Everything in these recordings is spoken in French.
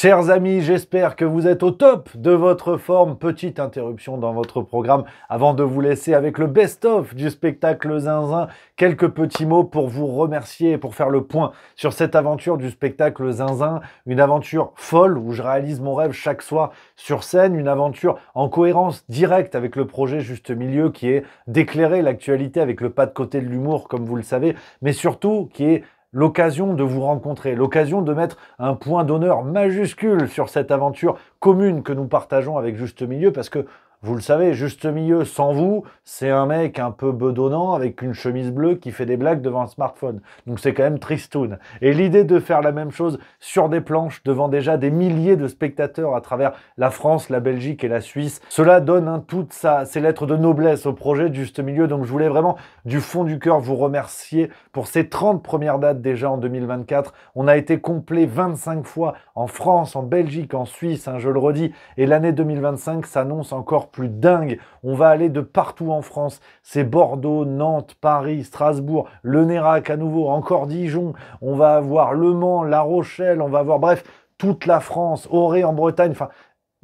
Chers amis, j'espère que vous êtes au top de votre forme. Petite interruption dans votre programme avant de vous laisser avec le best-of du spectacle Zinzin. Quelques petits mots pour vous remercier et pour faire le point sur cette aventure du spectacle Zinzin. Une aventure folle où je réalise mon rêve chaque soir sur scène. Une aventure en cohérence directe avec le projet Juste Milieu qui est d'éclairer l'actualité avec le pas de côté de l'humour, comme vous le savez, mais surtout qui est l'occasion de vous rencontrer, l'occasion de mettre un point d'honneur majuscule sur cette aventure commune que nous partageons avec Juste Milieu, parce que, vous le savez, Juste Milieu sans vous, c'est un mec un peu bedonnant avec une chemise bleue qui fait des blagues devant un smartphone. Donc c'est quand même tristoun. Et l'idée de faire la même chose sur des planches devant déjà des milliers de spectateurs à travers la France, la Belgique et la Suisse, cela donne toutes ses lettres de noblesse au projet de Juste Milieu. Donc je voulais vraiment du fond du cœur vous remercier pour ces 30 premières dates déjà en 2024. On a été complet 25 fois en France, en Belgique, en Suisse, hein, je le redis. Et l'année 2025 s'annonce encore plus dingue. On va aller de partout en France. C'est Bordeaux, Nantes, Paris, Strasbourg, Le Nérac à nouveau, encore Dijon. On va avoir Le Mans, La Rochelle, on va avoir, bref, toute la France, Auray en Bretagne, enfin,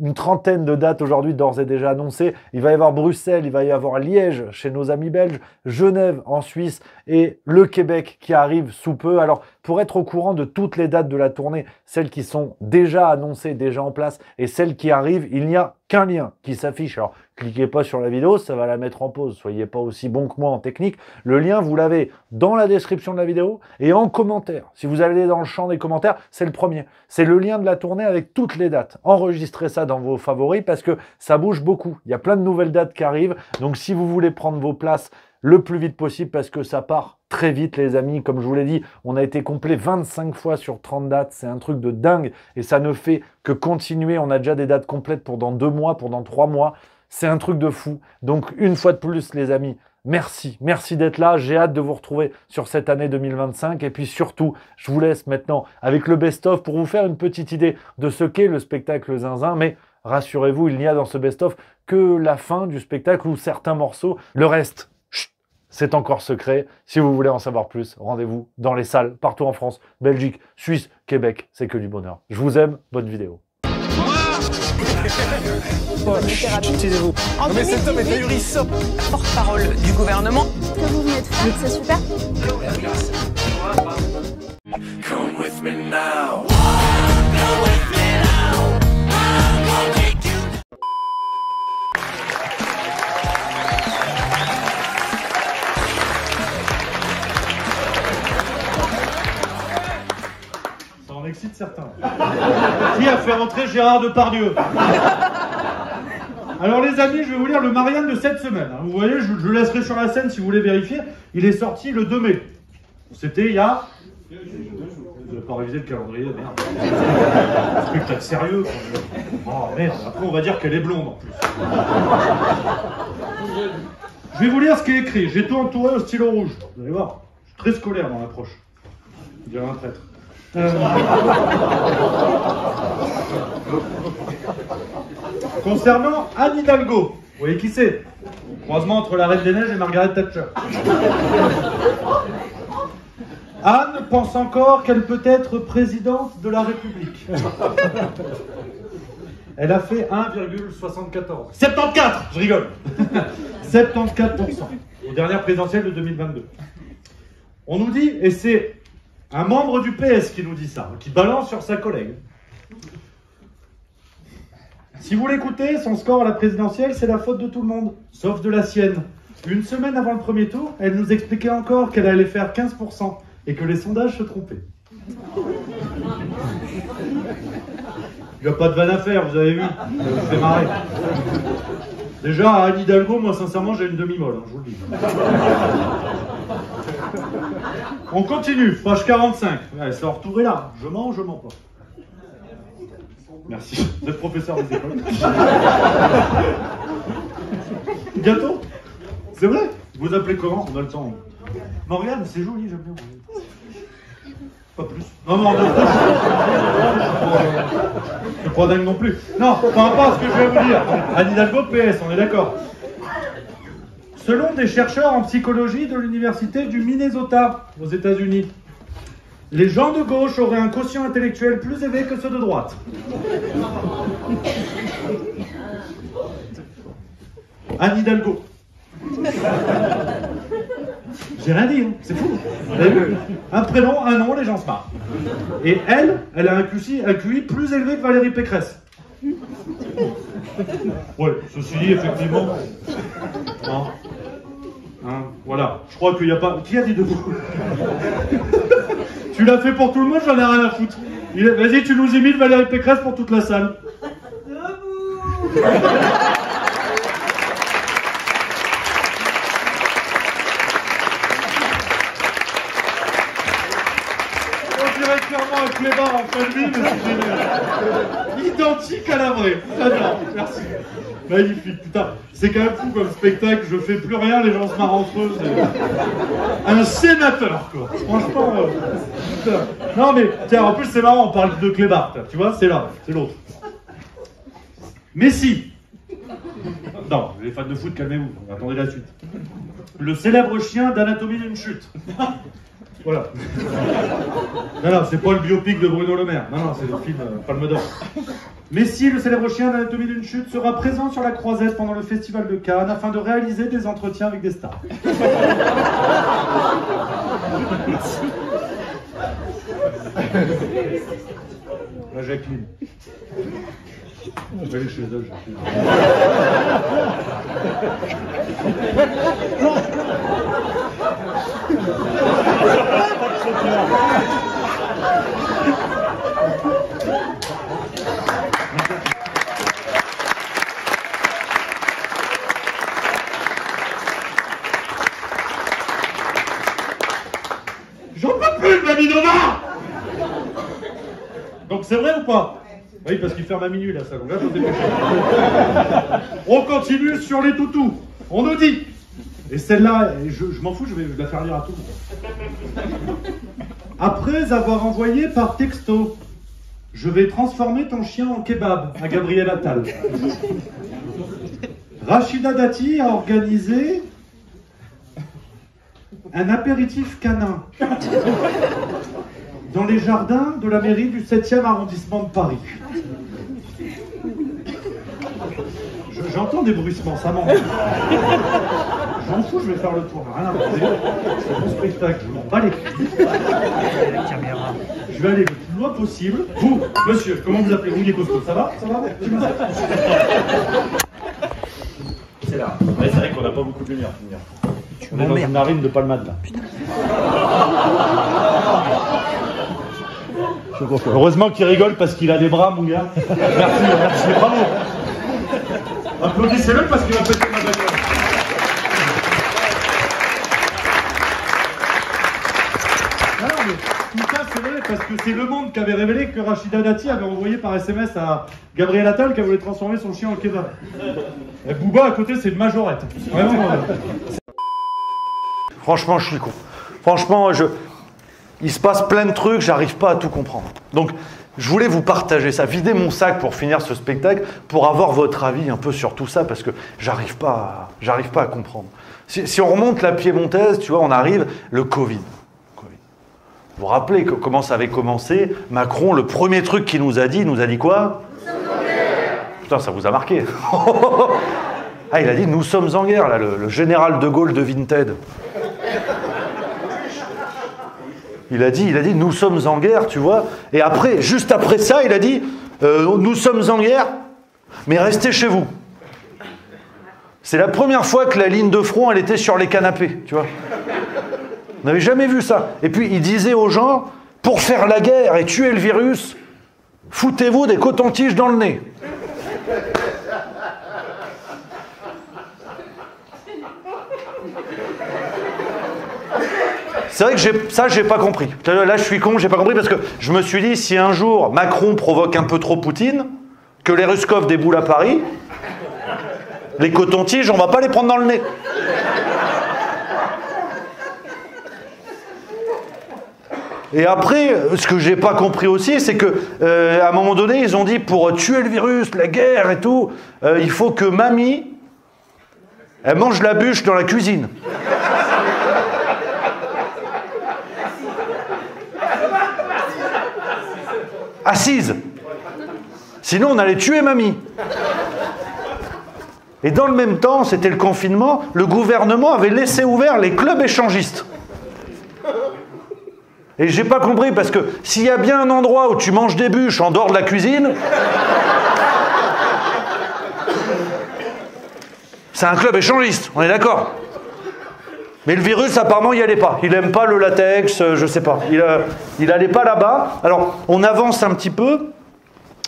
une trentaine de dates aujourd'hui d'ores et déjà annoncées. Il va y avoir Bruxelles, il va y avoir Liège chez nos amis belges, Genève en Suisse et le Québec qui arrive sous peu. Alors, pour être au courant de toutes les dates de la tournée, celles qui sont déjà annoncées, déjà en place et celles qui arrivent, il n'y a qu'un lien qui s'affiche. Alors, cliquez pas sur la vidéo, ça va la mettre en pause. Soyez pas aussi bon que moi en technique. Le lien, vous l'avez dans la description de la vidéo et en commentaire. Si vous allez dans le champ des commentaires, c'est le premier. C'est le lien de la tournée avec toutes les dates. Enregistrez ça dans vos favoris parce que ça bouge beaucoup. Il y a plein de nouvelles dates qui arrivent. Donc, si vous voulez prendre vos places le plus vite possible parce que ça part très vite, les amis. Comme je vous l'ai dit, on a été complet 25 fois sur 30 dates. C'est un truc de dingue et ça ne fait que continuer. On a déjà des dates complètes pour dans 2 mois, pour dans 3 mois. C'est un truc de fou. Donc, une fois de plus, les amis, merci. Merci d'être là. J'ai hâte de vous retrouver sur cette année 2025. Et puis surtout, je vous laisse maintenant avec le best-of pour vous faire une petite idée de ce qu'est le spectacle Zinzin. Mais rassurez-vous, il n'y a dans ce best-of que la fin du spectacle ou certains morceaux. Le reste, c'est encore secret. Si vous voulez en savoir plus, rendez-vous dans les salles partout en France, Belgique, Suisse, Québec. C'est que du bonheur. Je vous aime. Bonne vidéo. Taisez-vous. En 2018, porte-parole du gouvernement. Ce que vous venez de faire, c'est super. Come with me now. Ça en excite certains. Qui a fait rentrer Gérard Depardieu? Alors les amis, je vais vous lire le Marianne de cette semaine. Vous voyez, je le laisserai sur la scène si vous voulez vérifier. Il est sorti le 2 mai. C'était il y a... Vous n'avez pas révisé le calendrier, merde. Spectacle sérieux. Oh merde, après on va dire qu'elle est blonde en plus. Je vais vous lire ce qui est écrit. J'ai tout entouré au stylo rouge. Vous allez voir, je suis très scolaire dans l'approche. Je dirais un traître. Concernant Anne Hidalgo, vous voyez qui c'est? Croisement entre la Reine des Neiges et Margaret Thatcher. Anne pense encore qu'elle peut être présidente de la République. Elle a fait 1,74. 74, je rigole. 74% aux dernières présidentielles de 2022. On nous dit, et c'est un membre du PS qui nous dit ça, qui balance sur sa collègue. Si vous l'écoutez, son score à la présidentielle, c'est la faute de tout le monde, sauf de la sienne. Une semaine avant le premier tour, elle nous expliquait encore qu'elle allait faire 15% et que les sondages se trompaient. Il n'y a pas de vanne à faire, vous avez vu, ça vous fait marrer. Déjà, à Anne Hidalgo, moi sincèrement, j'ai une demi-molle, hein, je vous le dis. On continue, page 45. Ouais, c'est retourné là. Je mens ou je mens pas? Merci. Vous êtes professeur des écoles. Bientôt? C'est vrai? Vous appelez comment? On a le temps. Morgane, c'est joli, j'aime bien. Pas plus. Non, non, non. C'est pas dingue non plus. Non, par rapport à ce que je vais vous dire. Anne Hidalgo, PS, on est d'accord. Selon des chercheurs en psychologie de l'université du Minnesota, aux États-Unis, Les gens de gauche auraient un quotient intellectuel plus élevé que ceux de droite. Anne Hidalgo. J'ai rien dit, hein. C'est fou. Vous avez vu? Un prénom, un nom, les gens se marrent. Et elle a un QI plus élevé que Valérie Pécresse. Ouais, ceci dit, effectivement. Voilà, je crois qu'il n'y a pas... Qui a dit debout? Tu l'as fait pour tout le monde, j'en ai rien à foutre. Vas-y, tu nous imites Valérie Pécresse pour toute la salle. Debout. On dirait clairement un clébard en fin de vie, mais c'est génial. Identique à la vraie. J'adore, merci. Magnifique, putain. C'est quand même fou comme spectacle, je fais plus rien, les gens se marrent entre eux. Un sénateur, quoi. Franchement, putain. Non mais, tiens, en plus c'est marrant, on parle de clébard, tu vois, c'est là, c'est l'autre. Messi. Non, les fans de foot, calmez-vous, attendez la suite. Le célèbre chien d'Anatomie d'une chute. Voilà. Non, c'est pas le biopic de Bruno Le Maire. Non, c'est le film Palme d'Or. Messi, le célèbre chien d'Anatomie d'une chute, sera présent sur la Croisette pendant le Festival de Cannes afin de réaliser des entretiens avec des stars. La Jacqueline. Je vais aller chez elle, Jacqueline. J'en peux plus de Mamie Nova. Donc c'est vrai ou pas? Oui, parce qu'il ferme à minuit, là, ça. Donc là, faut se dépêcher. On continue sur les toutous. On nous dit. Et celle-là, je m'en fous, je vais la faire lire à tout le monde. Après avoir envoyé par texto, je vais transformer ton chien en kebab à Gabriel Attal. Rachida Dati a organisé un apéritif canin dans les jardins de la mairie du 7e arrondissement de Paris. J'entends des bruissements, ça m'embête. Je m'en fous, je vais faire le tour. Rien à voir. C'est mon spectacle, je m'en bats les couilles. Je vais aller le plus loin possible. Vous, monsieur, comment vous appelez-vous? Il est costaud, ça va? Ça va? C'est là. Ouais, c'est vrai qu'on n'a pas beaucoup de lumière. On est dans une narine de palmade là. Heureusement qu'il rigole parce qu'il a des bras, mon gars. Merci, bravo. Applaudissez-le parce qu'il va péter ma gueule. Non, mais tout ça c'est vrai parce que c'est Le Monde qui avait révélé que Rachida Dati avait envoyé par SMS à Gabriel Attal qui voulait transformer son chien en kebab. Et Booba à côté c'est une majorette. Vraiment. Franchement, je suis con. Franchement, il se passe plein de trucs, j'arrive pas à tout comprendre. Donc, je voulais vous partager ça, vider mon sac pour finir ce spectacle, pour avoir votre avis un peu sur tout ça, parce que j'arrive pas à comprendre. Si on remonte la piémontaise, tu vois, on arrive, le Covid. Vous vous rappelez comment ça avait commencé? Macron, le premier truc qu'il nous a dit quoi? Putain, ça vous a marqué. Ah, il a dit, nous sommes en guerre, là, le général de Gaulle de Vinted. Il a dit, nous sommes en guerre, tu vois. Et après, juste après ça, il a dit, nous sommes en guerre, mais restez chez vous. C'est la première fois que la ligne de front, elle était sur les canapés, tu vois. On n'avait jamais vu ça. Et puis, il disait aux gens, pour faire la guerre et tuer le virus, foutez-vous des cotons-tiges dans le nez. C'est vrai que j'ai pas compris. Là, je suis con, j'ai pas compris parce que je me suis dit, si un jour Macron provoque un peu trop Poutine, que les Ruskov déboulent à Paris, les cotons-tiges, on va pas les prendre dans le nez. Et après, ce que j'ai pas compris aussi, c'est que à un moment donné, ils ont dit pour tuer le virus, la guerre et tout, il faut que mamie, elle mange la bûche dans la cuisine. assise. Sinon, on allait tuer mamie. Et dans le même temps, c'était le confinement, le gouvernement avait laissé ouvert les clubs échangistes. Et j'ai pas compris, parce que s'il y a bien un endroit où tu manges des bûches en dehors de la cuisine, c'est un club échangiste, on est d'accord. Mais le virus, apparemment, il n'y allait pas. Il n'aime pas le latex, je sais pas. Il n'allait pas là-bas. Alors, on avance un petit peu.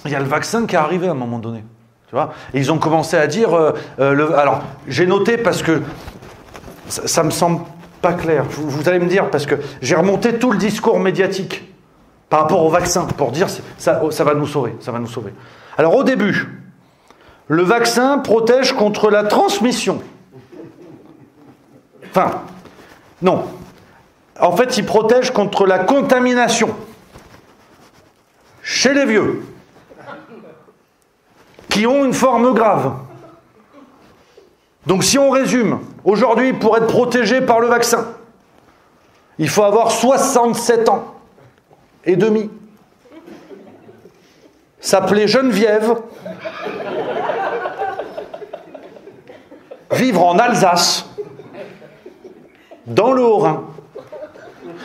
Il y a le vaccin qui est arrivé à un moment donné. Tu vois ? Et ils ont commencé à dire... alors, j'ai noté parce que ça me semble pas clair. Vous allez me dire, parce que j'ai remonté tout le discours médiatique par rapport au vaccin pour dire ça va nous sauver, ça va nous sauver. Alors, au début, le vaccin protège contre la transmission. Enfin, non. En fait, il protège contre la contamination chez les vieux qui ont une forme grave. Donc, si on résume, aujourd'hui, pour être protégé par le vaccin, il faut avoir 67 ans et demi, s'appeler Geneviève, vivre en Alsace, dans le Haut-Rhin.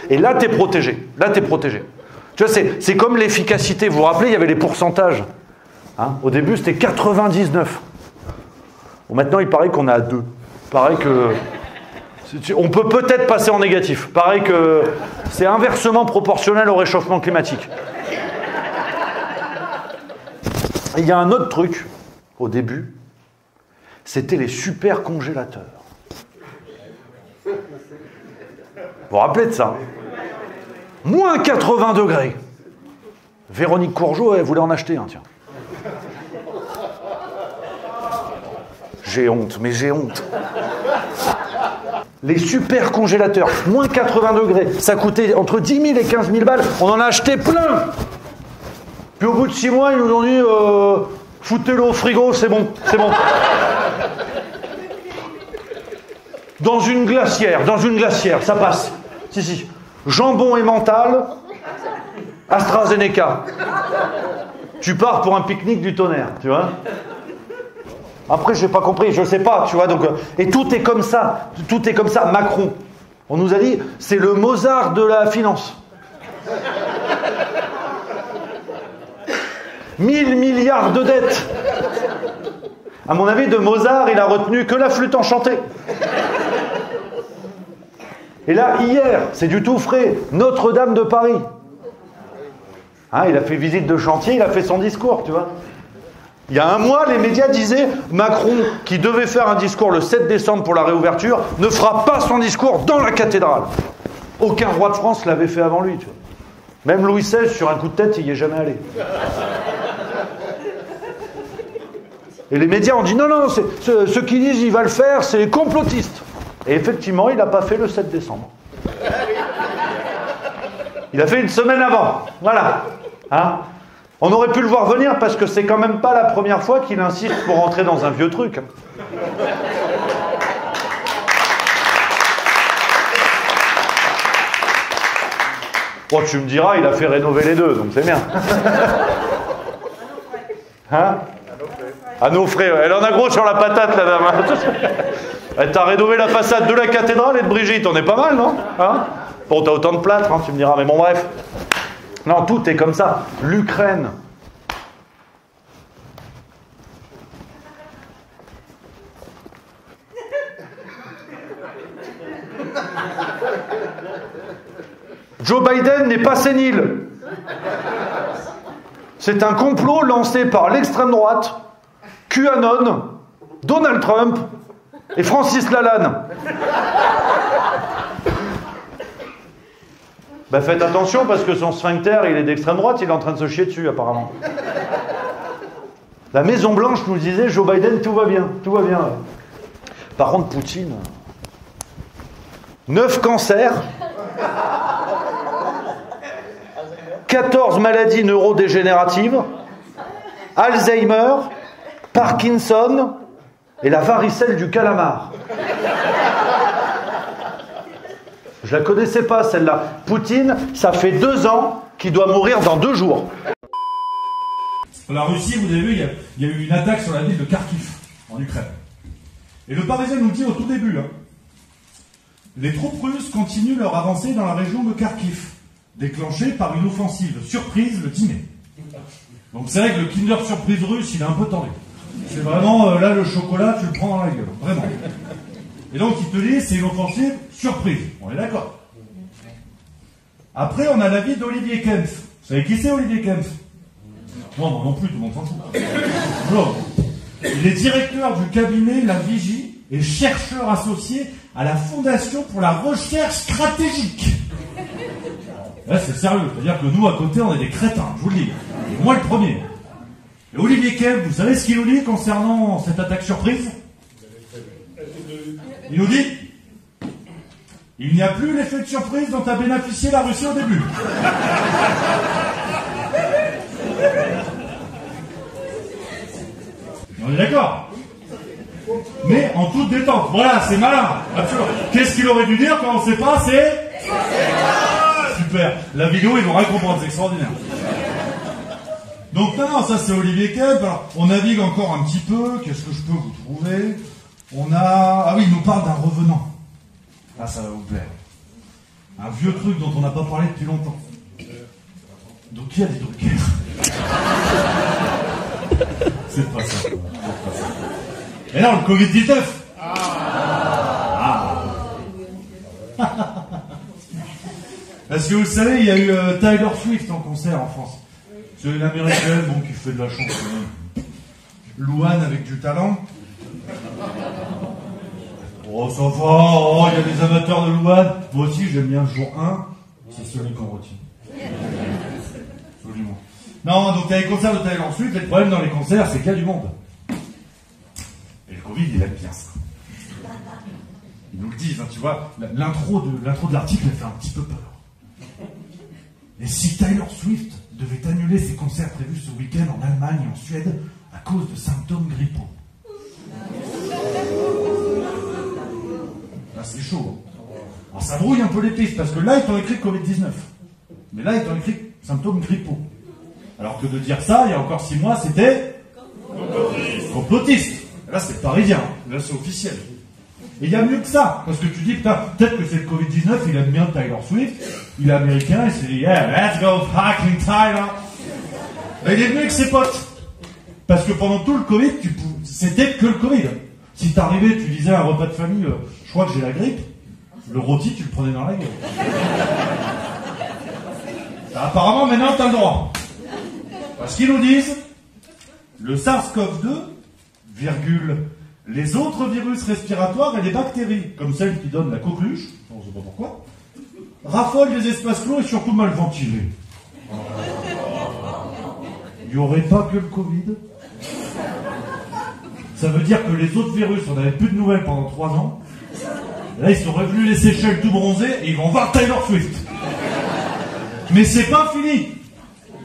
Et là, tu es protégé. Là, tu es protégé. Tu vois, c'est comme l'efficacité. Vous vous rappelez, il y avait les pourcentages. Hein, au début, c'était 99. Bon, maintenant, il paraît qu'on est à 2. Il paraît que... On peut peut-être passer en négatif. Il paraît que c'est inversement proportionnel au réchauffement climatique. Et il y a un autre truc, au début, c'était les super congélateurs. Vous vous rappelez de ça? Moins 80 degrés. Véronique Courgeot, elle voulait en acheter un, tiens. J'ai honte, mais j'ai honte. Les super congélateurs, moins 80 degrés, ça coûtait entre 10 000 et 15 000 balles. On en a acheté plein. Puis au bout de 6 mois, ils nous ont dit foutez-le au frigo, c'est bon, c'est bon. Dans une glacière, ça passe. Si. Jambon et mental, AstraZeneca. Tu pars pour un pique-nique du tonnerre, tu vois. Après, j'ai pas compris, je sais pas, tu vois. Donc, et tout est comme ça, Macron. On nous a dit, c'est le Mozart de la finance. 1000 milliards de dettes. À mon avis, de Mozart, il a retenu que la flûte enchantée. Et là, hier, c'est du tout frais, Notre-Dame de Paris. Hein, il a fait visite de chantier, il a fait son discours, tu vois. Il y a un mois, les médias disaient Macron, qui devait faire un discours le 7 décembre pour la réouverture, ne fera pas son discours dans la cathédrale. Aucun roi de France l'avait fait avant lui, tu vois. Même Louis XVI, sur un coup de tête, il n'y est jamais allé. Et les médias ont dit non, ceux qui disent il va le faire, c'est les complotistes. Et effectivement, il n'a pas fait le 7 décembre. Il a fait une semaine avant. Voilà. Hein? On aurait pu le voir venir parce que c'est quand même pas la première fois qu'il insiste pour rentrer dans un vieux truc. Bon, tu me diras, il a fait rénover les deux, donc c'est bien. Hein? À nos frais. Elle en a gros sur la patate, la dame. Elle t'a rénové la façade de la cathédrale et de Brigitte. On est pas mal, non? Hein? Bon, t'as autant de plâtre, hein, tu me diras. Mais bon, bref. Non, tout est comme ça. L'Ukraine. Joe Biden n'est pas sénile. C'est un complot lancé par l'extrême droite, QAnon, Donald Trump et Francis Lalanne. Bah faites attention parce que son sphincter, il est d'extrême droite, il est en train de se chier dessus apparemment. La Maison Blanche nous disait Joe Biden, tout va bien, tout va bien. Par contre, Poutine, 9 cancers, 14 maladies neurodégénératives, Alzheimer, Parkinson et la varicelle du calamar. Je la connaissais pas celle-là. Poutine, ça fait 2 ans qu'il doit mourir dans 2 jours. La Russie, vous avez vu, il y a eu une attaque sur la ville de Kharkiv, en Ukraine. Et le Parisien nous dit au tout début, hein, les troupes russes continuent leur avancée dans la région de Kharkiv, déclenchée par une offensive surprise le 10 mai. Donc c'est vrai que le Kinder Surprise russe, il est un peu tendu. C'est vraiment, là, le chocolat, tu le prends dans la gueule, vraiment. Et donc, il te dit, c'est une offensive surprise. On est d'accord. Après, on a l'avis d'Olivier Kempf. Vous savez qui c'est, Olivier Kempf? Non, moi non plus, tout le monde s'en fout. Alors, il est directeur du cabinet La Vigie et chercheur associé à la Fondation pour la recherche stratégique. Là, c'est sérieux. C'est-à-dire que nous, à côté, on est des crétins, je vous le dis. Et moi, le premier. Et Olivier Kempf, vous savez ce qu'il nous dit concernant cette attaque surprise? Il nous dit, il n'y a plus l'effet de surprise dont a bénéficié la Russie au début. On est d'accord? Mais en toute détente. Voilà, c'est malin. Absolument. Qu'est-ce qu'il aurait dû dire quand on ne sait pas? C'est... Super. La vidéo, ils vont rien comprendre. C'est extraordinaire. Donc non, ça c'est Olivier Kempf. Alors, on navigue encore un petit peu. Qu'est-ce que je peux vous trouver? On a... Ah oui, il nous parle d'un revenant. Ah, ça va vous plaire. Un vieux truc dont on n'a pas parlé depuis longtemps. Donc qui a des Drucker? C'est pas ça. Et non, le Covid-19. Parce que vous le savez, il y a eu Taylor Swift en concert en France. C'est une américaine, bon, qui fait de la chanson. Louane avec du talent. Oh, ça va, oh, il y a des amateurs de Louane. Moi aussi, j'aime bien le jour 1. C'est celui qu'on retient. Absolument. Non, donc il y a les concerts de Taylor Swift. Et le problème dans les concerts, c'est qu'il y a du monde. Et le Covid, il aime bien ça. Ils nous le disent, hein, tu vois. L'intro de l'article, elle fait un petit peu peur. Et si Taylor Swift devait annuler ses concerts prévus ce week-end en Allemagne et en Suède à cause de symptômes grippaux. Là, c'est chaud. Alors, ça brouille un peu les pistes, parce que là, ils t'ont écrit Covid-19. Mais là, ils t'ont écrit symptômes grippaux. Alors que de dire ça, il y a encore 6 mois, c'était... complotiste. Là, c'est parisien. Là, c'est officiel. Et il y a mieux que ça. Parce que tu dis, putain, peut-être que c'est le Covid-19, il aime bien Taylor Swift, il est américain, il s'est dit, yeah, let's go fucking Tyler. Et il est venu avec ses potes. Parce que pendant tout le Covid, c'était que le Covid. Si t'arrivais, tu disais à un repas de famille, je crois que j'ai la grippe, le rôti, tu le prenais dans la gueule. Apparemment, maintenant, t'as le droit. Parce qu'ils nous disent, le SARS-CoV-2, virgule, les autres virus respiratoires et les bactéries, comme celles qui donnent la coqueluche, on ne sait pas pourquoi, raffolent des espaces clos et surtout mal ventilés. Il n'y aurait pas que le Covid. Ça veut dire que les autres virus, on n'avait plus de nouvelles pendant 3 ans. Là, ils sont revenus les Seychelles tout bronzés et ils vont voir Taylor Swift. Mais c'est pas fini.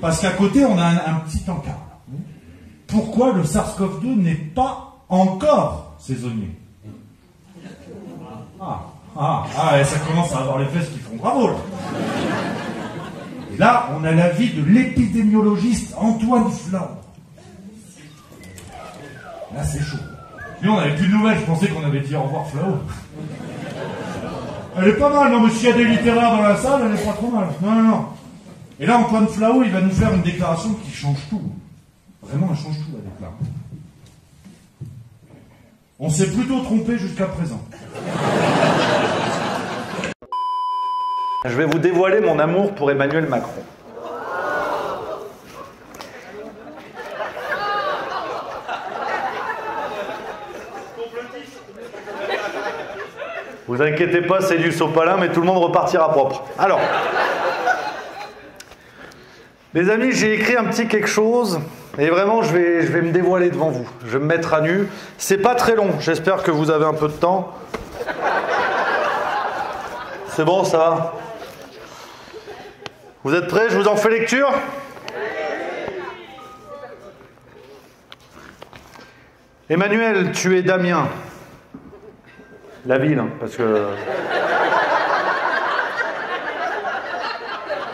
Parce qu'à côté, on a un petit encart. Pourquoi le SARS-CoV-2 n'est pas encore saisonnier? Et ça commence à avoir les fesses qui font bravo, là. Et là, on a l'avis de l'épidémiologiste Antoine Flahault. Là, c'est chaud. Lui, on n'avait plus de nouvelles, je pensais qu'on avait dit au revoir Flahault. Elle est pas mal, non, mais s'il y a des littéraires dans la salle, elle est pas trop mal. Non. Et là, Antoine Flahault, il va nous faire une déclaration qui change tout. Vraiment, elle change tout, la déclaration. On s'est plutôt trompé jusqu'à présent. Je vais vous dévoiler mon amour pour Emmanuel Macron. Vous inquiétez pas, c'est du sopalin, mais tout le monde repartira propre. Alors, les amis, j'ai écrit un petit quelque chose, et vraiment, je vais me dévoiler devant vous. Je vais me mettre à nu. C'est pas très long, j'espère que vous avez un peu de temps. C'est bon, ça va? Vous êtes prêts? Je vous en fais lecture? Emmanuel, tu es d'Amiens. La ville, hein, parce que...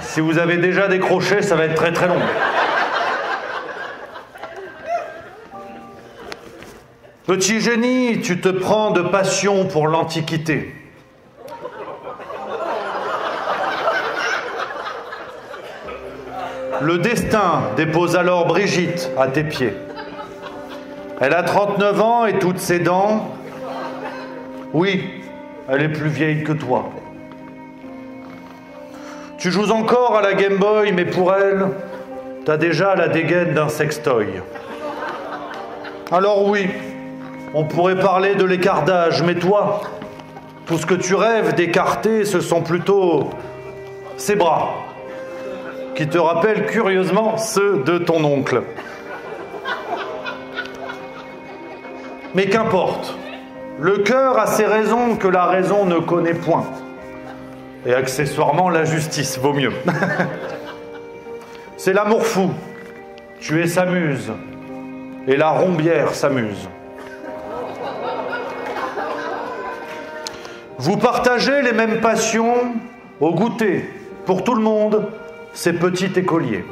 Si vous avez déjà décroché, ça va être très très long. Petit génie, tu te prends de passion pour l'Antiquité. Le destin dépose alors Brigitte à tes pieds. Elle a 39 ans et toutes ses dents. Oui, elle est plus vieille que toi. Tu joues encore à la Game Boy, mais pour elle, t'as déjà la dégaine d'un sextoy. Alors oui, on pourrait parler de l'écart d'âge, mais toi, tout ce que tu rêves d'écarter, ce sont plutôt ses bras, qui te rappellent curieusement ceux de ton oncle. Mais qu'importe, le cœur a ses raisons que la raison ne connaît point. Et accessoirement, la justice vaut mieux. C'est l'amour fou, tu es sa muse, et la rombière s'amuse. Vous partagez les mêmes passions au goûter, pour tout le monde, ces petits écoliers.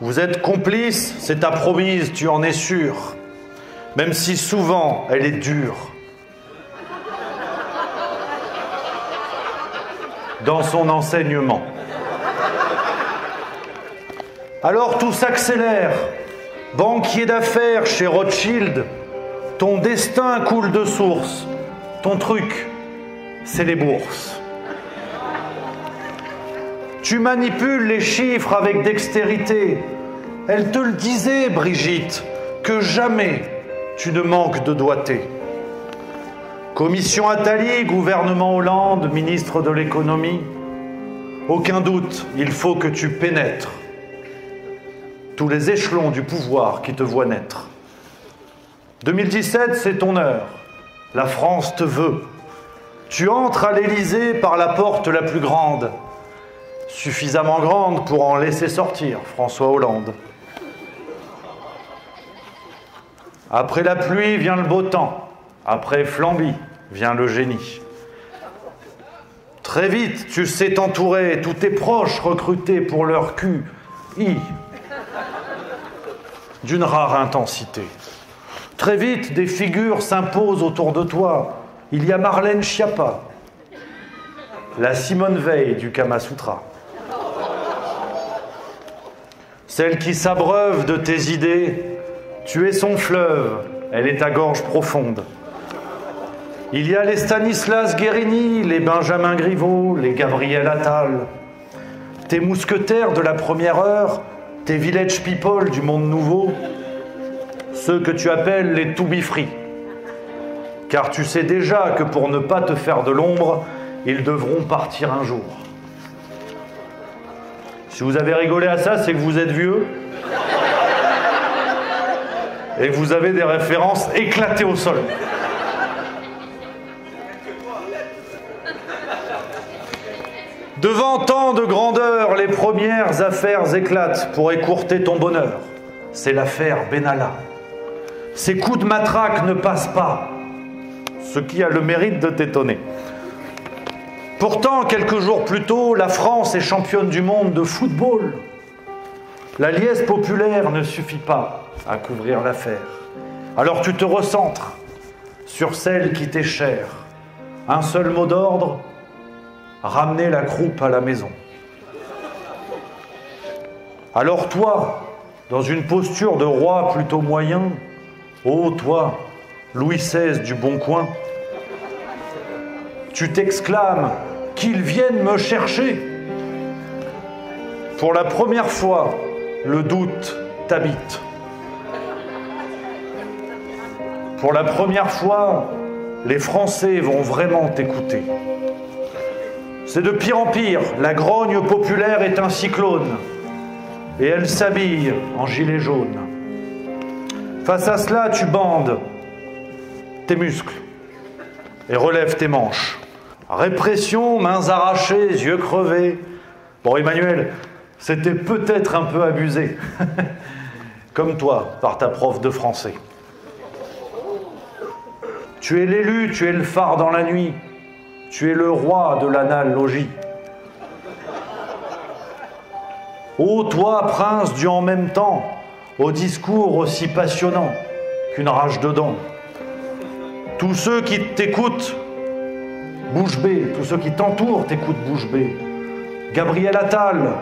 Vous êtes complices, c'est ta promise, tu en es sûr, même si souvent elle est dure. Dans son enseignement. Alors tout s'accélère. Banquier d'affaires chez Rothschild, ton destin coule de source. Ton truc, c'est les bourses. Tu manipules les chiffres avec dextérité. Elle te le disait, Brigitte, que jamais tu ne manques de doigté. Commission Attali, gouvernement Hollande, ministre de l'économie. Aucun doute, il faut que tu pénètres tous les échelons du pouvoir qui te voient naître. 2017, c'est ton heure. La France te veut. Tu entres à l'Élysée par la porte la plus grande, suffisamment grande pour en laisser sortir François Hollande. Après la pluie vient le beau temps. Après Flamby vient le génie. Très vite, tu sais t'entourer, tous tes proches recrutés pour leur QI d'une rare intensité. Très vite, des figures s'imposent autour de toi. Il y a Marlène Schiappa, la Simone Veil du Kama Sutra. Celle qui s'abreuve de tes idées, tu es son fleuve, elle est ta gorge profonde. Il y a les Stanislas Guérini, les Benjamin Griveaux, les Gabriel Attal, tes mousquetaires de la première heure, tes village people du monde nouveau, ceux que tu appelles les to be free. Car tu sais déjà que pour ne pas te faire de l'ombre, ils devront partir un jour. Si vous avez rigolé à ça, c'est que vous êtes vieux et que vous avez des références éclatées au sol. Devant tant de grandeur, les premières affaires éclatent pour écourter ton bonheur. C'est l'affaire Benalla. Ces coups de matraque ne passent pas, ce qui a le mérite de t'étonner. Pourtant, quelques jours plus tôt, la France est championne du monde de football. La liesse populaire ne suffit pas à couvrir l'affaire. Alors tu te recentres sur celle qui t'est chère. Un seul mot d'ordre, ramener la croupe à la maison. Alors toi, dans une posture de roi plutôt moyen, ô toi, Louis XVI du Bon Coin, tu t'exclames qu'ils viennent me chercher. Pour la première fois, le doute t'habite. Pour la première fois, les Français vont vraiment t'écouter. C'est de pire en pire, la grogne populaire est un cyclone et elle s'habille en gilet jaune. Face à cela, tu bandes tes muscles et relèves tes manches. Répression, mains arrachées, yeux crevés. Bon, Emmanuel, c'était peut-être un peu abusé, comme toi, par ta prof de français. Tu es l'élu, tu es le phare dans la nuit. Tu es le roi de l'analogie. Ô toi, prince du en même temps, au discours aussi passionnant qu'une rage de dents. Tous ceux qui t'écoutent bouche bée, tous ceux qui t'entourent t'écoutent bouche bée. Gabriel Attal,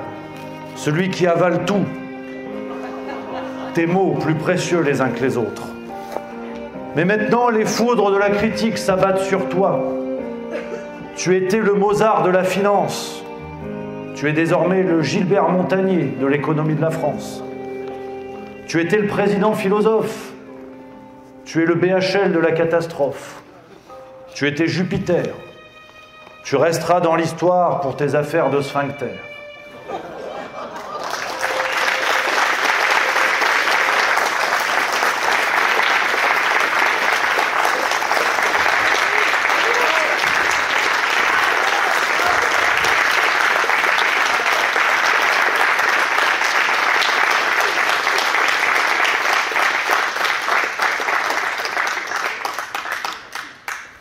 celui qui avale tout. Tes mots plus précieux les uns que les autres. Mais maintenant, les foudres de la critique s'abattent sur toi. Tu étais le Mozart de la finance. Tu es désormais le Gilbert Montagnier de l'économie de la France. Tu étais le président philosophe. Tu es le BHL de la catastrophe. Tu étais Jupiter. Tu resteras dans l'histoire pour tes affaires de sphincter.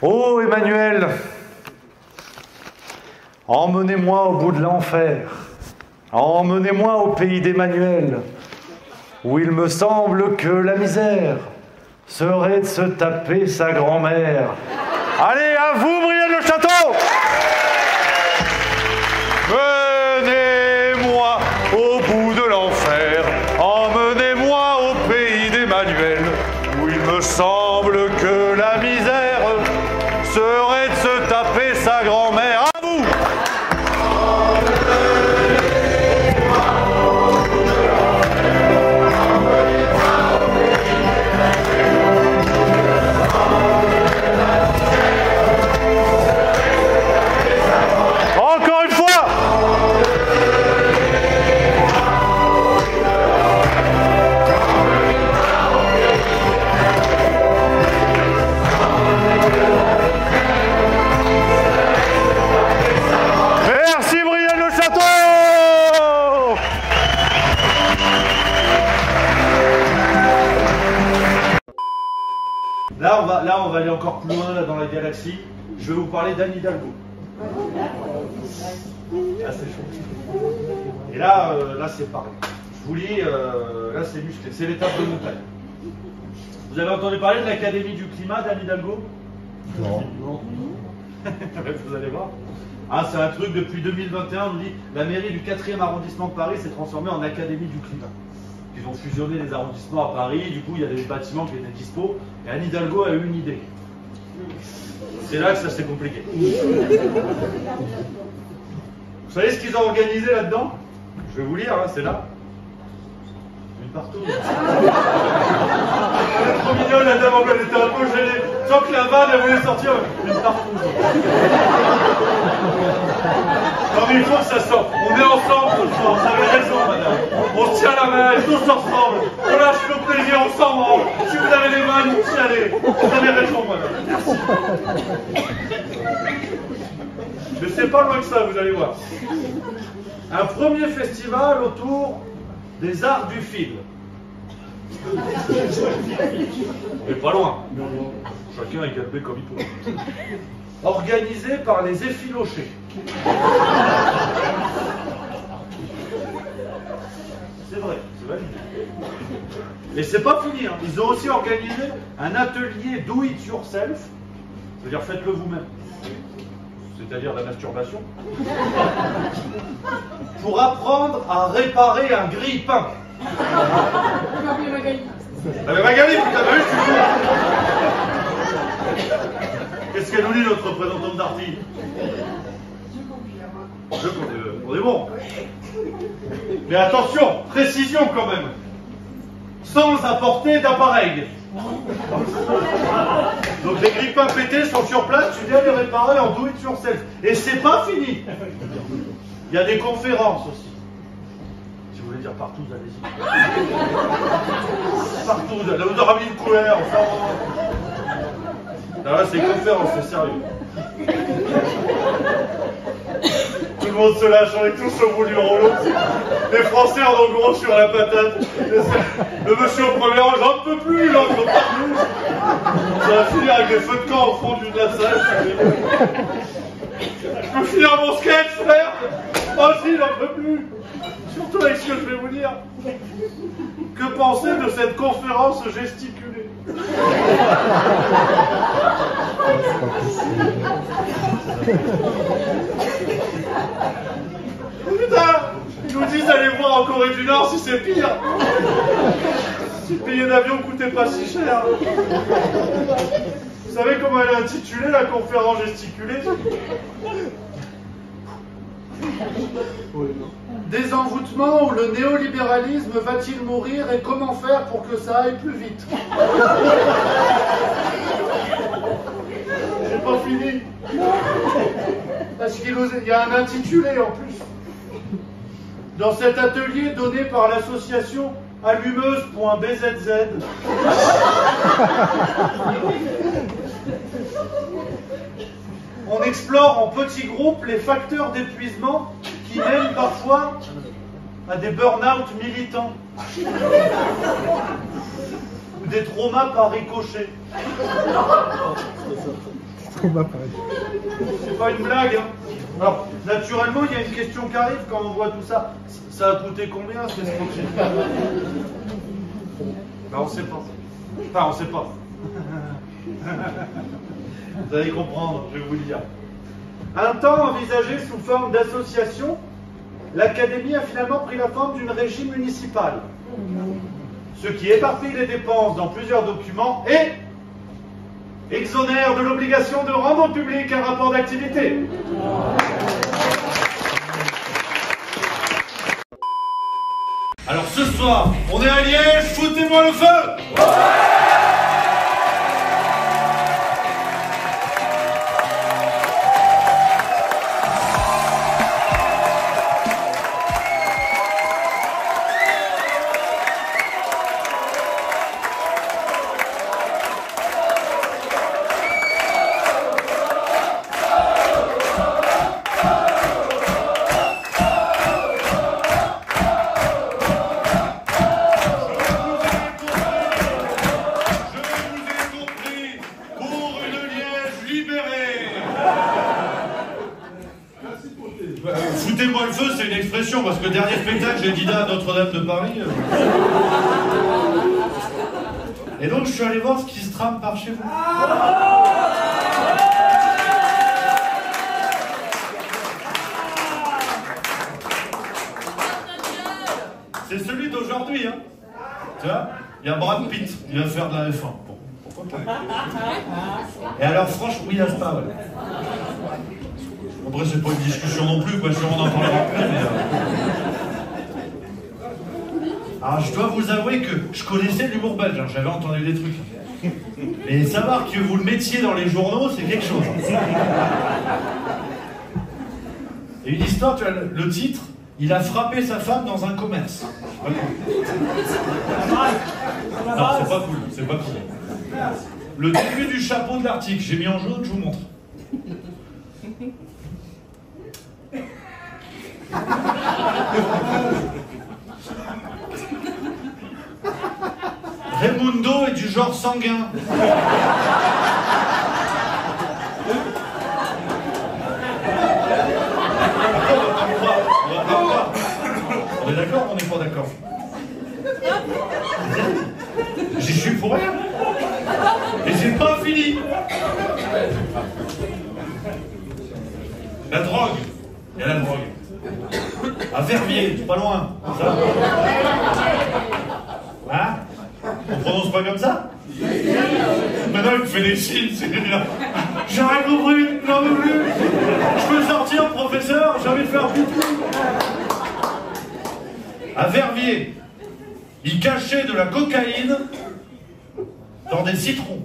Oh Emmanuel, emmenez-moi au bout de l'enfer, emmenez-moi au pays d'Emmanuel, où il me semble que la misère serait de se taper sa grand-mère. Allez, à vous, Brielle Le Château! Menez-moi au bout de l'enfer, emmenez-moi au pays d'Emmanuel, où il me semble que la misère serait de se taper sa grand-mère. À vous! Encore une fois! Merci Brielle Le Château! Là, on va aller encore plus loin là, dans la galaxie. Je vais vous parler d'Anne Hidalgo. Ah, c'est chaud. Et là, c'est pareil. Je vous lis, là, c'est musclé. C'est l'étape de montagne. Vous avez entendu parler de l'Académie du climat d'Anne Hidalgo? Non. Vous allez voir. Ah, c'est un truc depuis 2021, on nous dit la mairie du 4e arrondissement de Paris s'est transformée en Académie du climat. Ils ont fusionné les arrondissements à Paris, du coup il y a des bâtiments qui étaient dispo, et Anne Hidalgo a eu une idée. C'est là que ça s'est compliqué. Vous savez ce qu'ils ont organisé là-dedans? Je vais vous lire, hein, c'est là. Une partout. Elle est trop mignonne, la dame anglaise, elle était un peu gênée. Sans que la vanne, elle voulait sortir une partout. Non mais il faut que ça sorte. On est ensemble, vous avez raison, madame. On se tient la main, tous ensemble. On lâche le plaisir, on s'en branle. Si vous avez les mains, vous y allez. Vous avez raison, madame. Mais c'est pas loin que ça, vous allez voir. Un premier festival autour des arts du film. On est pas loin. Chacun est calmé comme il peut. Organisé par les effilochés. C'est vrai, c'est validé. Et c'est pas fini, hein. Ils ont aussi organisé un atelier do it yourself, c'est-à-dire faites-le vous-même. C'est-à-dire la masturbation, pour apprendre à réparer un grille-pain. Ah mais Magali, putain, bah oui, je suis fou. Qu'est-ce qu'elle nous dit, notre représentante d'Arty? On est bon. Mais attention, précision quand même. Sans apporter d'appareil. Donc les grippins pétés sont sur place, tu viens les réparer en do it yourself. Et c'est pas fini. Il y a des conférences aussi. Si vous voulez dire partout, allez-y. Partout, là vous aurez mis une couleur, on s'en... Là c'est conférence, c'est sérieux. Tout le monde se lâche, on est tous au bout du rouleau. Les Français en ont gros sur la patate. Le monsieur au premier rang, j'en peux plus, il entre partout. Ça va finir avec des feux de camp au fond de la salle. Je peux finir mon sketch, frère. Oh si, j'en peux plus. Surtout avec ce que je vais vous dire. Que penser de cette conférence gesticulée? Putain, ils nous disent d'aller voir en Corée du Nord si c'est pire. Si le billet d'avion coûtait pas si cher. Vous savez comment elle est intitulée, la conférence gesticulée? Désenvoûtement ou le néolibéralisme va-t-il mourir et comment faire pour que ça aille plus vite? J'ai pas fini. Parce qu'il y a un intitulé en plus. Dans cet atelier donné par l'association allumeuse.bzz, on explore en petits groupes les facteurs d'épuisement qui mènent parfois à des burn-out militants ou des traumas par ricochet. C'est pas une blague, hein. Alors, naturellement, il y a une question qui arrive quand on voit tout ça. Ça a coûté combien, ce escroquerie? Ben, on sait pas. Enfin, on sait pas. Vous allez comprendre, je vais vous le dire. Un temps envisagé sous forme d'association, l'académie a finalement pris la forme d'une régie municipale. Ce qui éparpille les dépenses dans plusieurs documents et exonère de l'obligation de rendre public un rapport d'activité. Alors ce soir, on est à Liège, foutez-moi le feu! Foutez-moi le feu, c'est une expression, parce que le dernier spectacle, j'ai dit à Notre-Dame de Paris. Et donc, je suis allé voir ce qui se trame par chez vous. C'est celui d'aujourd'hui, hein. Tu vois, il y a Brad Pitt, il va faire de la F1. Bon, pourquoi pas. Et alors, franchement, oui, il y a pas, ouais. Après, c'est pas une discussion non plus, quoi, on en parlera après, mais... Alors, je dois vous avouer que je connaissais l'humour belge, hein, j'avais entendu des trucs. Et savoir que vous le mettiez dans les journaux, c'est quelque chose. Et une histoire, tu vois, le titre, il a frappé sa femme dans un commerce. Non, c'est pas cool, c'est pas cool. Le début du chapeau de l'article, j'ai mis en jaune, je vous montre. Raimundo est du genre sanguin. On est d'accord ou on n'est pas d'accord? J'y suis pour rien. Et c'est pas fini. La drogue. Il y a la drogue. À Verviers, pas loin. Ça. Hein? On prononce pas comme ça? Maintenant il me fait des signes, c'est bien. J'ai rien compris, j'en veux plus. Je peux sortir, professeur, j'ai envie de faire pipi. À Verviers, il cachait de la cocaïne dans des citrons.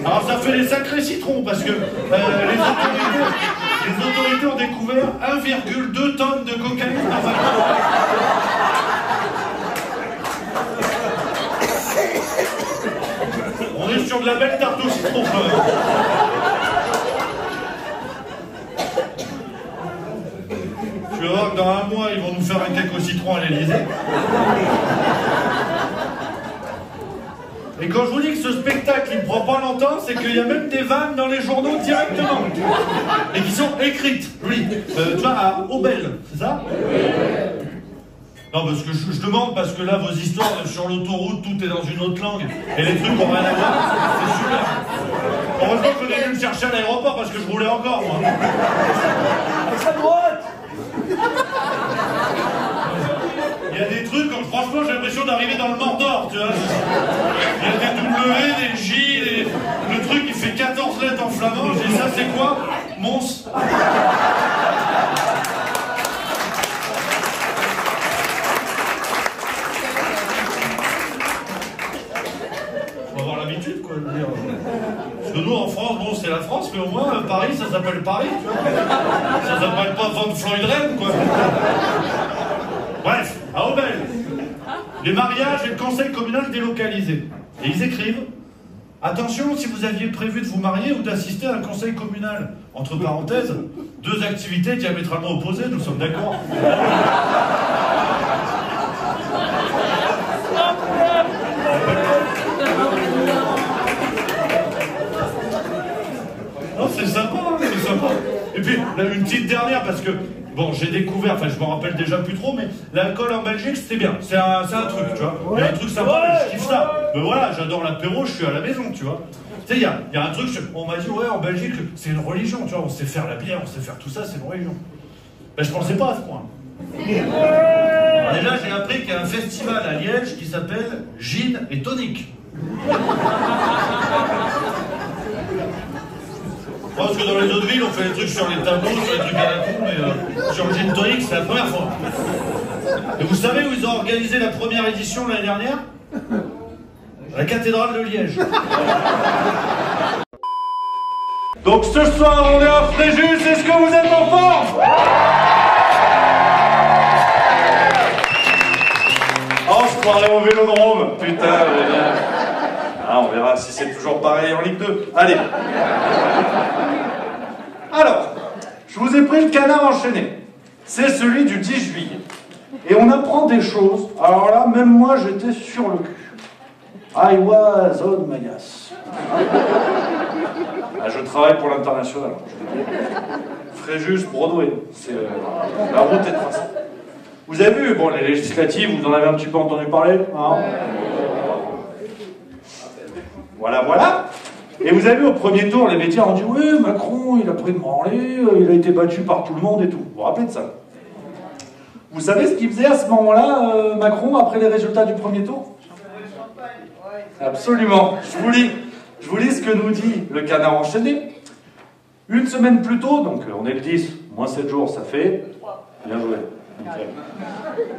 Alors ça fait des sacrés citrons parce que les autorités ont découvert 1,2 tonnes de cocaïne dans un corps. On est sur de la belle tarte au citron quand même. Tu vas voir que dans un mois ils vont nous faire un cake au citron à l'Élysée. Et quand je vous dis que ce spectacle, il me prend pas longtemps, c'est qu'il y a même des vannes dans les journaux directement. Et qui sont écrites. Oui. Tu vois, à Aubel, c'est ça? Non, parce que je demande, parce que là, vos histoires sur l'autoroute, tout est dans une autre langue. Et les trucs n'ont rien à voir. C'est super. Heureusement que vous êtes venu me chercher à l'aéroport, parce que je roulais encore, moi. À sa droite. Il y a des trucs, franchement, j'ai l'impression d'arriver dans le Mordor, tu vois. Il y a des W, des J, le truc, il fait 14 lettres en flamand. Je dis, ça, c'est quoi? Mons. Faut avoir l'habitude, quoi, je veux dire. Parce que nous, en France, bon, c'est la France, mais au moins, Paris, ça s'appelle Paris, tu vois. Ça s'appelle pas Van Floydren, quoi. Bref, à Aubel, les mariages et le conseil communal délocalisé. Et ils écrivent, attention, si vous aviez prévu de vous marier ou d'assister à un conseil communal. Entre parenthèses, 2 activités diamétralement opposées, nous sommes d'accord. Non, c'est sympa, c'est sympa. Et puis, là, une petite dernière, parce que, bon, j'ai découvert, enfin, je m'en rappelle déjà plus trop, mais l'alcool en Belgique, c'était bien. C'est un truc, tu vois. Il y a un truc sympa, je kiffe ça. Mais voilà, j'adore l'apéro, je suis à la maison, tu vois. Tu sais, il y a un truc, on m'a dit, ouais, en Belgique, c'est une religion, tu vois. On sait faire la bière, on sait faire tout ça, c'est une religion. Ben, je pensais pas à ce point. Alors déjà, j'ai appris qu'il y a un festival à Liège qui s'appelle Gin et Tonic. Parce que dans les autres villes, on fait des trucs sur les tableaux, sur les trucs à la con, mais sur le gin tonic, c'est la première fois. Et vous savez où ils ont organisé la première édition l'année dernière? À la cathédrale de Liège. Donc ce soir, on est à Fréjus, est-ce que vous êtes en forme? Oh, je croirais au Vélodrome, putain, ah, on verra si c'est toujours pareil en Ligue 2. Allez. Alors, je vous ai pris le canard enchaîné. C'est celui du 10 juillet. Et on apprend des choses. Alors là, même moi, j'étais sur le cul. I was on my ass. Ah, je travaille pour l'international. Fréjus, Broadway. C'est la route est tracée. Vous avez vu, bon, les législatives, vous en avez un petit peu entendu parler, hein? Voilà, voilà. Et vous avez vu, au premier tour, les médias ont dit « Oui, Macron, il a pris une branlée, il a été battu par tout le monde et tout. » Vous vous rappelez de ça? Vous savez ce qu'il faisait à ce moment-là, Macron, après les résultats du premier tour? Absolument. Je vous lis ce que nous dit le canard enchaîné. Une semaine plus tôt, donc on est le 10, moins 7 jours, ça fait... Bien joué.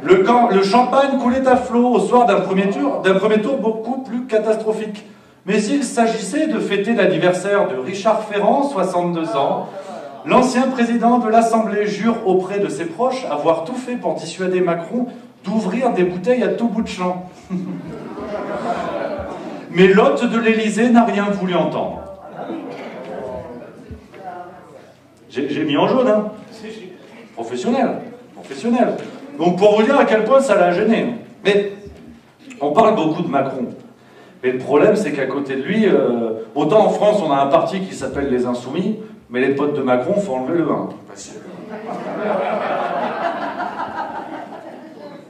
Le champagne coulait à flot au soir d'un premier tour beaucoup plus catastrophique. Mais il s'agissait de fêter l'anniversaire de Richard Ferrand, 62 ans. L'ancien président de l'Assemblée jure auprès de ses proches avoir tout fait pour dissuader Macron d'ouvrir des bouteilles à tout bout de champ. Mais l'hôte de l'Élysée n'a rien voulu entendre. J'ai mis en jaune, hein. Professionnel. Donc pour vous dire à quel point ça l'a gêné. Mais on parle beaucoup de Macron. Mais le problème, c'est qu'à côté de lui, autant en France, on a un parti qui s'appelle les Insoumis, mais les potes de Macron, il faut enlever le 1.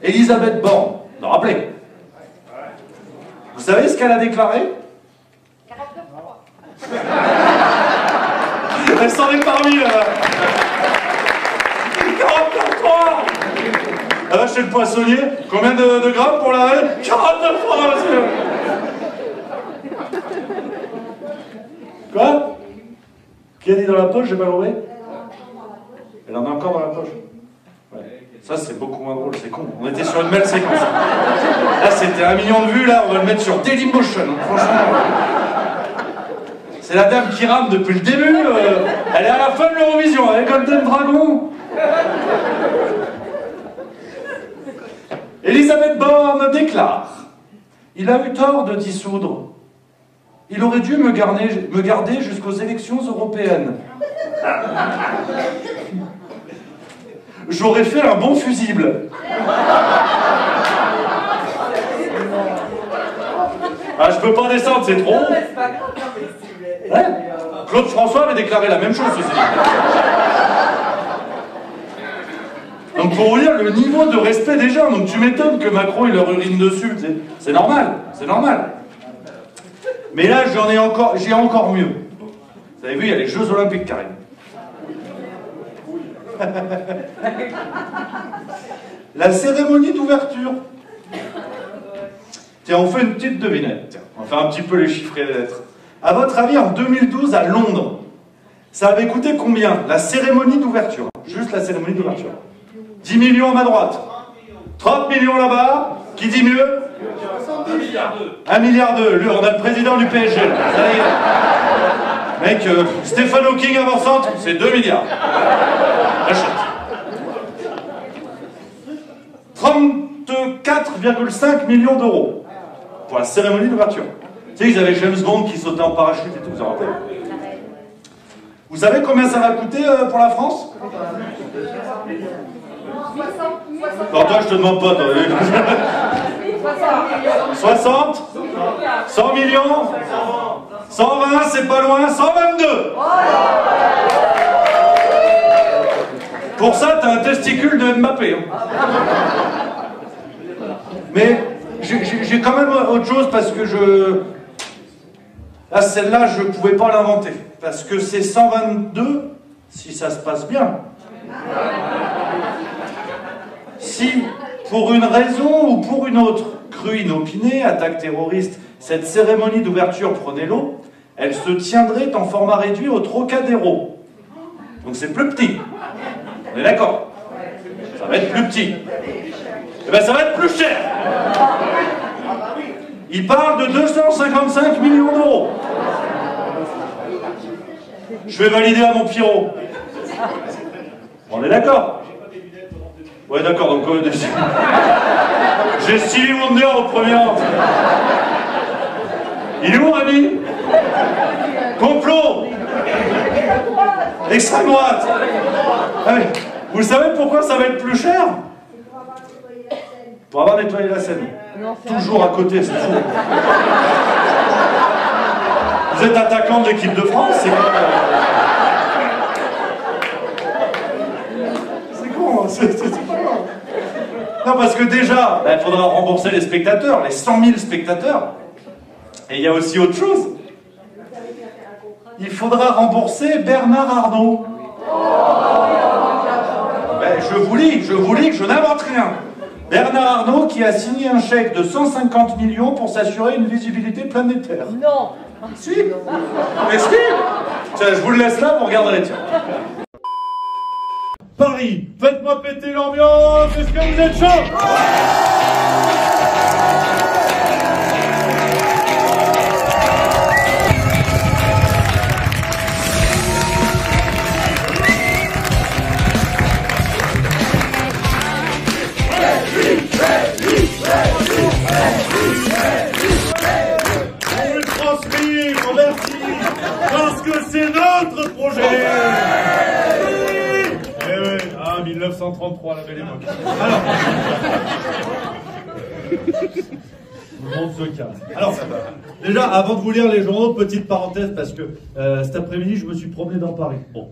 Elisabeth Borne, vous vous rappelez? Vous savez ce qu'elle a déclaré? 49.3. Elle s'en est parmi, là. 49.3. Elle va chez le poissonnier. Combien de grammes pour l'arrêt? 49.3, monsieur. Quoi? Qui a dit dans la poche? J'ai pas compris. Elle en a encore dans la poche. Ouais. Ça, c'est beaucoup moins drôle, c'est con. On était sur une belle séquence. Là, c'était 1 million de vues, là, on va le mettre sur Dailymotion. Franchement. C'est la dame qui rame depuis le début. Elle est à la fin de l'Eurovision, avec Golden Dragon. Elisabeth Borne déclare: il a eu tort de dissoudre. Il aurait dû me garder jusqu'aux élections européennes. J'aurais fait un bon fusible. Ah, je peux pas descendre, c'est trop. Non, mais c'est pas grave, non, mais c'est... Ouais. Claude François avait déclaré la même chose, ceci dit. Donc pour vous dire le niveau de respect des gens, donc tu m'étonnes que Macron il leur urine dessus, c'est normal, c'est normal. Mais là j'ai encore mieux. Vous avez vu, il y a les Jeux Olympiques qui arrivent. La cérémonie d'ouverture. Tiens, on fait une petite devinette. Tiens, on va faire un petit peu les chiffres et les lettres. À votre avis, en 2012 à Londres, ça avait coûté combien la cérémonie d'ouverture? Juste la cérémonie d'ouverture. 10 millions à ma droite. 30 millions là-bas. Qui dit mieux? 1,2 milliard. On a le président du PSG. Ça y est. Mec, Stephen Hawking avant-centre, c'est 2 milliards. Achète. 34,5 millions d'euros pour la cérémonie d'ouverture. Tu sais, ils avaient James Bond qui sautait en parachute et tout, vous en rappelez? Vous savez combien ça va coûter pour la France? Non, toi, je te demande pas, toi. 60? 100 millions? 120, c'est pas loin, 122! Pour ça, t'as un testicule de Mbappé. Hein. Mais j'ai quand même autre chose parce que là, celle-là, je pouvais pas l'inventer. Parce que c'est 122 si ça se passe bien. Si, pour une raison ou pour une autre, crue inopinée, attaque terroriste, cette cérémonie d'ouverture prenait l'eau, elle se tiendrait en format réduit au Trocadéro. Donc c'est plus petit. On est d'accord? Ça va être plus petit. Eh bien ça va être plus cher. Il parle de 255 millions d'euros. Je vais valider à mon Pierrot. On est d'accord? Ouais, d'accord, donc j'ai Stevie Wonder au premier rang. Il est où, Rémi? Complot. Extrême droite. Ah, vous savez pourquoi ça va être plus cher? Pour avoir nettoyé la Seine. Toujours à côté, c'est fou. Vous êtes attaquant de l'équipe de France, c'est quoi? C'est con, c'est pas bon. Non, parce que déjà, il faudra rembourser les spectateurs, les 100 000 spectateurs. Et il y a aussi autre chose. Il faudra rembourser Bernard Arnault. Ben, je vous lis que je n'invente rien. Bernard Arnault qui a signé un chèque de 150 millions pour s'assurer une visibilité planétaire. Non. Si. Mais si. Tiens, je vous le laisse là, vous regarderez, tiens. Paris, faites-moi péter l'ambiance, est-ce que vous êtes chaud? On le transmet, merci, parce que c'est notre projet. Eh ouais, ah, 1933, la belle époque. Alors, le monde se calme. Alors, déjà, avant de vous lire les journaux, petite parenthèse, parce que cet après-midi, je me suis promené dans Paris. Bon,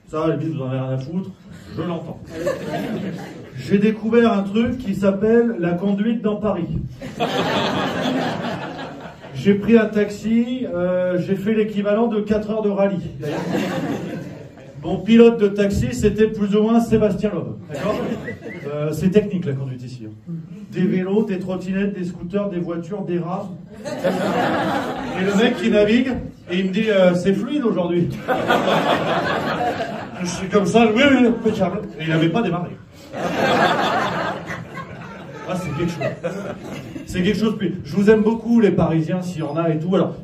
ça, à la limite, vous en avez rien à foutre, je l'entends. J'ai découvert un truc qui s'appelle la conduite dans Paris. J'ai pris un taxi, j'ai fait l'équivalent de 4 heures de rallye. Mon pilote de taxi, c'était plus ou moins Sébastien Loeb. D'accord? C'est technique la conduite ici. Hein. Des vélos, des trottinettes, des scooters, des voitures, des rats. Et le mec qui navigue, et il me dit c'est fluide aujourd'hui. Je suis comme ça, oui, impeccable. Et il n'avait pas démarré. Ah, c'est quelque chose. C'est quelque chose. Puis, je vous aime beaucoup, les Parisiens, s'il y en a et tout. Alors,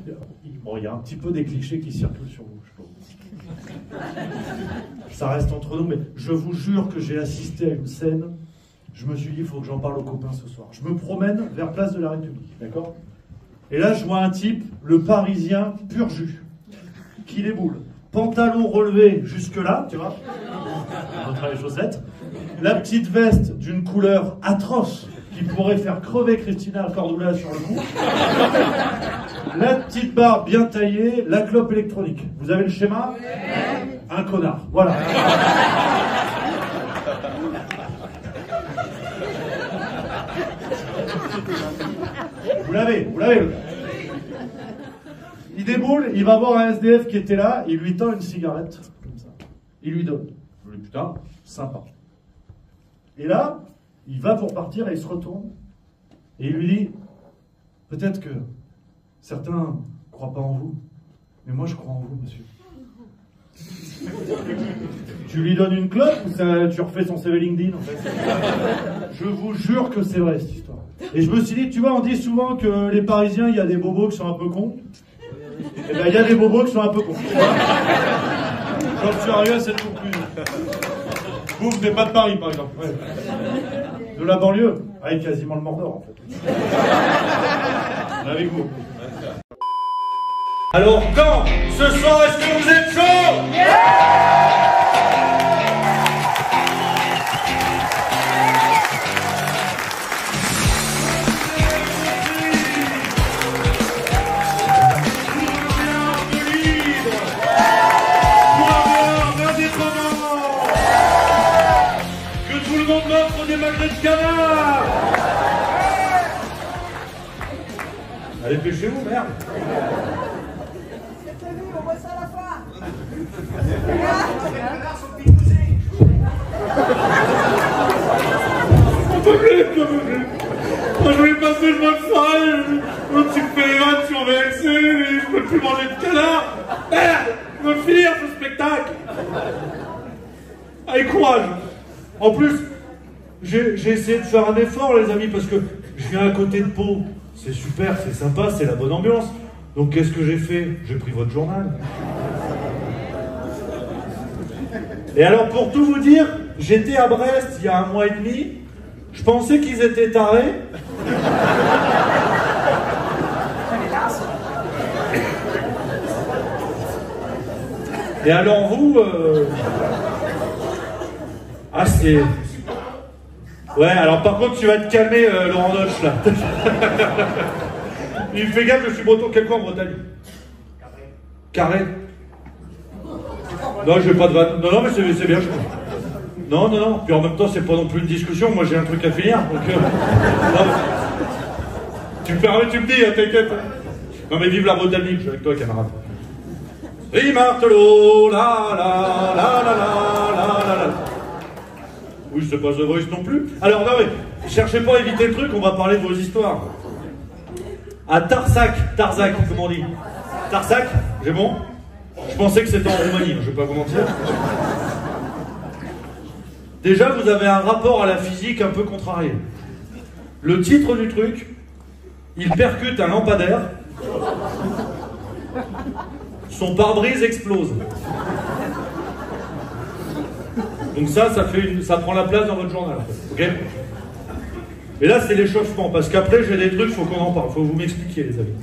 bon, il y a un petit peu des clichés qui circulent sur vous. Ça reste entre nous, mais je vous jure que j'ai assisté à une scène. Je me suis dit, il faut que j'en parle aux copains ce soir. Je me promène vers Place de la République, d'accord? Et là, je vois un type, le Parisien pur jus, qui déboule. Pantalon relevé jusque-là, tu vois, entre les chaussettes. La petite veste d'une couleur atroce, qui qui pourrait faire crever Christina Cordula sur le coup. La petite barbe bien taillée, la clope électronique. Vous avez le schéma? Un connard. Voilà. Vous l'avez le gars. Il déboule, il va voir un SDF qui était là, il lui tend une cigarette, comme ça. Il lui donne. Je lui dis, putain, sympa. Et là, il va pour partir et il se retourne. Et il lui dit, peut-être que certains ne croient pas en vous, mais moi je crois en vous, monsieur. Tu lui donnes une clope ou tu refais son CV LinkedIn en fait? Je vous jure que c'est vrai cette histoire. Et je me suis dit, tu vois, on dit souvent que les Parisiens, il y a des bobos qui sont un peu cons. Et bien, il y a des bobos qui sont un peu cons. J'en suis arrivé à cette conclusion. Vous venez pas de Paris, par exemple. Ouais. De la banlieue. Ah, quasiment le Mordor, en fait. Avec vous. Alors, quand ce soir, est-ce que vous êtes chaud? Des magrets de canard. Allez, pêchez-vous, merde. C'est prévu, on voit ça à la fin. Moi, je voulais passer une bonne soirée. L'autre, tu me fais les vannes sur VLC, mais je peux plus manger de canard. Merde, je veux finir ce spectacle. Allez, courage. En plus, j'ai essayé de faire un effort, les amis, parce que je viens à côté de Pau. C'est super, c'est sympa, c'est la bonne ambiance. Donc qu'est-ce que j'ai fait? J'ai pris votre journal. Et alors, pour tout vous dire, j'étais à Brest il y a 1 mois et demi. Je pensais qu'ils étaient tarés. Et alors vous... Ah, c'est... Ouais, alors par contre, tu vas te calmer, Laurent Dodge, là. Il me fait gaffe, je suis breton. Quel coin en Bretagne? Carré. Non, je vais pas de vanne. Non, non, mais c'est bien, je crois. Non, non, non. Puis en même temps, c'est pas non plus une discussion. Moi, j'ai un truc à finir. Donc, non, tu me permets, tu me dis, hein, t'inquiète. Non, mais vive la Bretagne, je suis avec toi, camarade. Rimartello, la la la la la la la. Oui, c'est pas The Voice non plus. Alors, non, mais cherchez pas à éviter le truc, on va parler de vos histoires. À Tarsac, comment on dit? Tarsac, j'ai bon? Je pensais que c'était en Roumanie, je vais pas vous mentir. Déjà, vous avez un rapport à la physique un peu contrarié. Le titre du truc, il percute un lampadaire, son pare-brise explose. Donc ça prend la place dans votre journal, ok? Et là, c'est l'échauffement, parce qu'après, j'ai des trucs, faut qu'on en parle, faut que vous m'expliquiez, les amis.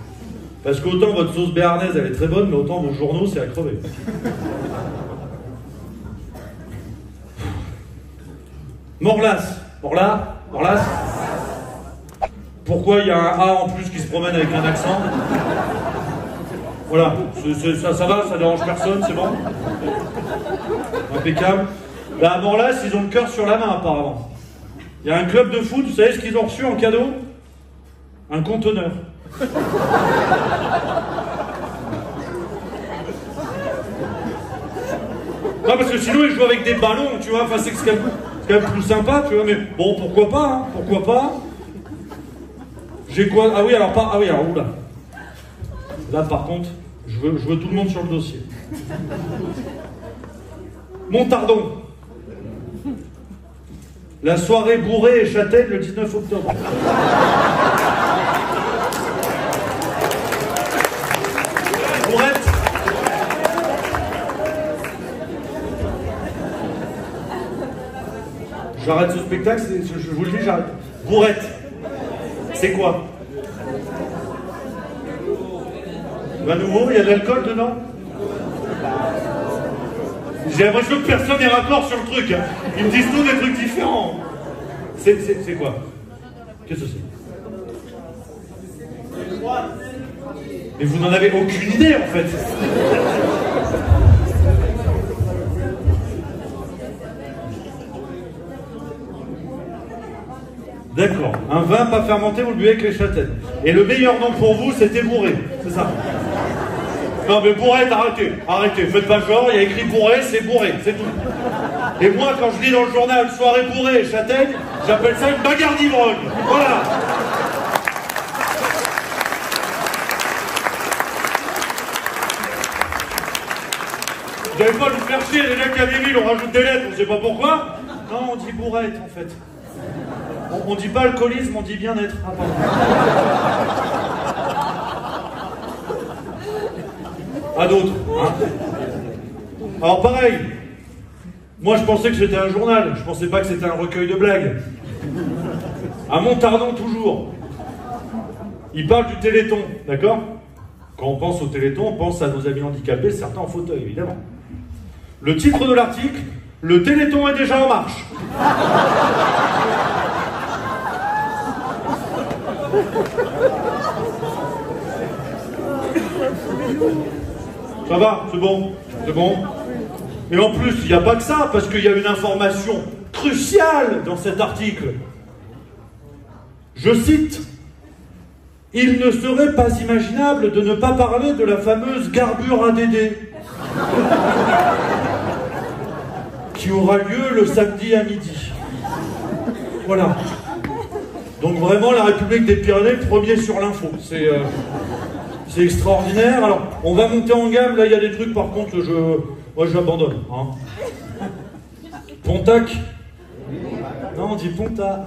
Parce qu'autant votre sauce béarnaise, elle est très bonne, mais autant vos journaux, c'est à crever. Morlas. Pourquoi il y a un A en plus qui se promène avec un accent? Voilà, ça va, ça dérange personne, c'est bon? Impeccable. Là, à Morlas, ils ont le cœur sur la main, apparemment. Il y a un club de foot, vous savez ce qu'ils ont reçu en cadeau? Un conteneur. Non, parce que sinon, ils jouent avec des ballons, tu vois, enfin, c'est quand même plus sympa, tu vois, mais bon, pourquoi pas, hein, pourquoi pas? J'ai quoi? Ah oui, alors, oula. Là, par contre, je veux tout le monde sur le dossier. Montardon. La soirée bourrée et châtaigne le 19 octobre. Bourrette. J'arrête ce spectacle, je vous le dis, j'arrête. Bourrette. C'est quoi? À nouveau, il y a de l'alcool dedans? J'ai l'impression que personne n'est raccord sur le truc. Hein. Ils me disent tous des trucs différents. C'est quoi? Qu'est-ce que c'est? Mais vous n'en avez aucune idée en fait. D'accord. Un vin pas fermenté, vous le buvez avec les châtaignes. Et le meilleur nom pour vous, c'était bourré. C'est ça? Non mais bourré, arrêtez. Arrêtez. Faites pas genre, il y a écrit bourré, c'est tout. Et moi, quand je lis dans le journal soirée bourrée et châtaigne, j'appelle ça une bagarre d'ivrogne. Voilà. Vous n'allez pas nous faire chier, les gens qui avaient mis, on rajoute des lettres, on sait pas pourquoi. Non, on dit bourrette en fait. On dit pas alcoolisme, on dit bien-être. Ah, pardon. À d'autres. Hein. Alors pareil, moi je pensais que c'était un journal, je pensais pas que c'était un recueil de blagues. À Montardon toujours. Il parle du Téléthon, d'accord? Quand on pense au Téléthon, on pense à nos amis handicapés, certains en fauteuil, évidemment. Le titre de l'article, le Téléthon est déjà en marche. Ça va, c'est bon, c'est bon. Et en plus, il n'y a pas que ça, parce qu'il y a une information cruciale dans cet article. Je cite, « Il ne serait pas imaginable de ne pas parler de la fameuse garbure ADD qui aura lieu le samedi à midi. » Voilà. Donc vraiment, la République des Pyrénées, premier sur l'info. C'est extraordinaire. Alors, on va monter en gamme. Là, il y a des trucs, par contre, moi, j'abandonne. Hein. Pontac. Non, on dit Ponta.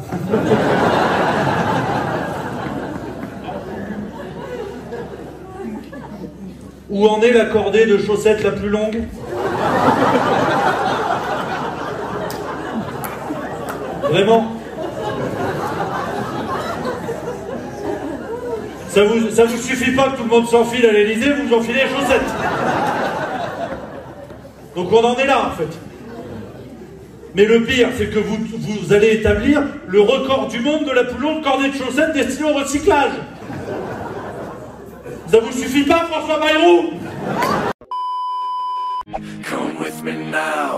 Où en est la cordée de chaussettes la plus longue? Vraiment? Ça vous suffit pas que tout le monde s'enfile à l'Élysée, vous enfilez les chaussettes. Donc on en est là en fait. Mais le pire, c'est que vous allez établir le record du monde de la plus longue cordée de chaussettes destinée au recyclage. Ça vous suffit pas, François Bayrou? Come with me now.